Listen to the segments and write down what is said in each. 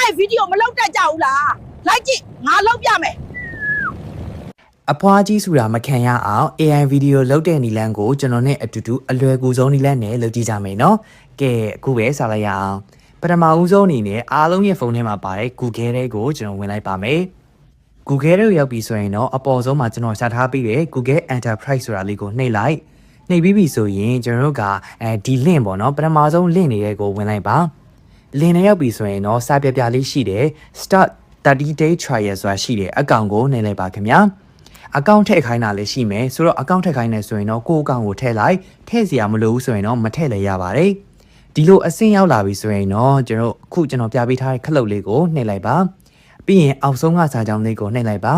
AI ဗီဒီယိုမလုပ်တတ်ကြဘူးလားလိုက်ကြည့်ငါလုပ်ပြမယ် အဖွားကြီးဆိုတာမခံရအောင် AI ဗီဒီယိုလုပ်တဲ့နီလန်းကိုကျွန်တော်နဲ့အတူတူအလွယ်ကူဆုံးနီလန်းနဲ့လုပ်ကြည့်ကြမယ်နော်ကဲအခုပဲစလိုက်ရအောင်ပထမဦးဆုံးအနေနဲ့အားလုံးရဲ့ဖုန်းထဲမှာပါတဲ့ Google တွေကိုကျွန်တော်ဝင်လိုက်ပါမယ် Google တွေကိုရောက်ပြီဆိုရင်တော့အပေါ်ဆုံးမှာကျွန်တော်ရှာထားပြီးတဲ့ Google Enterprise ဆိုတာလေးကိုနှိပ်လိုက်နှိပ်ပြီးပြီဆိုရင်ကျွန်တော်တို့ကဒီ link ပေါ့နော်ပထမဆုံး link တွေကိုဝင်လိုက်ပါ link နဲ့ရောက်ပြီဆိုရင်တော့စာပြပြလေးရှိတယ် start 30-day trial ဆိုတာရှိတယ်အကောင့်ကိုနှိပ်လိုက်ပါခင်ဗျာအကောင့်ထည့်ခိုင်းတာလည်းရှိမယ်ဆိုတော့အကောင့်ထည့်ခိုင်းနေဆိုရင်တော့ကိုယ့်အကောင့်ကိုထည့်လိုက်ထည့်စရာမလိုဘူးဆိုရင်တော့မထည့်လည်းရပါတယ်ဒီလိုအဆင့်ရောက်လာပြီဆိုရင်တော့ကျွန်တော်ပြပေးထားတဲ့ခလုတ်လေးကိုနှိပ်လိုက်ပါပြီးရင်အောက်ဆုံးကစာကြောင်းလေးကိုနှိပ်လိုက်ပါ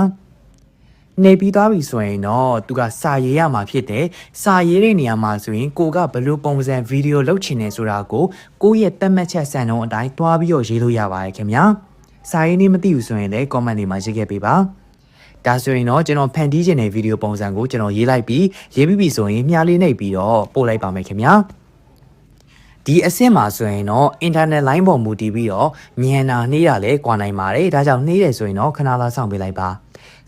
နှိပ်ပြီးသွားပြီဆိုရင်တော့သူကစာရေးရမှာဖြစ်တယ်စာရေးတဲ့နေရာမှာဆိုရင်ကိုကဘယ်လိုပုံစံဗီဒီယိုလုပ်ချင်နေဆိုတာကိုကိုယ့်ရဲ့သတ်မှတ်ချက်စံနှုန်းအတိုင်းတွားပြီးတော့ရေးလို့ရပါတယ်ခင်ဗျာစာရေးနည်းမသိဘူးဆိုရင်လည်း comment တွေမှာရေးခဲ့ပေးပါဒါဆိုရင်တော့ကျွန်တော်ဖန်တီးခြင်းတဲ့ဗီဒီယိုပုံစံကိုကျွန်တော်ရေးလိုက်ပြီးရေးပြီးပြီဆိုရင်မြားလေးနှိပ်ပြီးတော့ပို့လိုက်ပါမယ်ခင်ဗျာဒီအဆင့်မှာဆိုရင်တော့ internet line ပေါ်မူတည်ပြီးတော့မြန်တာနှေးတာလည်းကွာနိုင်ပါတယ်ဒါကြောင့်နှေးတယ်ဆိုရင်တော့ခဏလောက်စောင့်ပေးလိုက်ပါ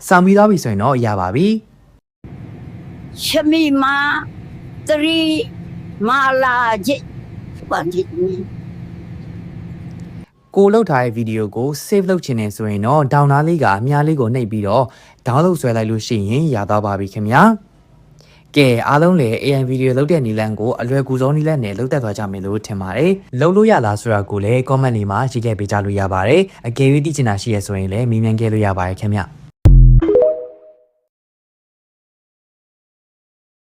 စောင့်ပြီးသွားပြီဆိုရင်တော့ရပါပြီ ချမီမာ3မာလာဂျစ်ဘာဂျစ်နီ ကိုလောက်ထားတဲ့ဗီဒီယိုကို save လုပ်ချင်နေဆိုရင်တော့ download လေးကအများလေးကိုနှိပ်ပြီးတော့ download ဆွဲလိုက်လို့ရှိရင်ရသွားပါပြီခင်ဗျာကဲအားလုံးလည်း AI ဗီဒီယိုလုပ်တဲ့နီလန်းကိုအလွယ်ကူဆုံးနီလန်းနဲ့လုပ်တတ်သွားကြမယ်လို့ထင်ပါတယ်လုပ်လို့ရလားဆိုတာကိုလည်း comment တွေမှာရေးခဲ့ပေးကြလို့ရပါတယ်အကယ်၍သိချင်တာရှိရဆိုရင်လည်းမေးမြန်းခဲ့လို့ရပါတယ်ခင်ဗျ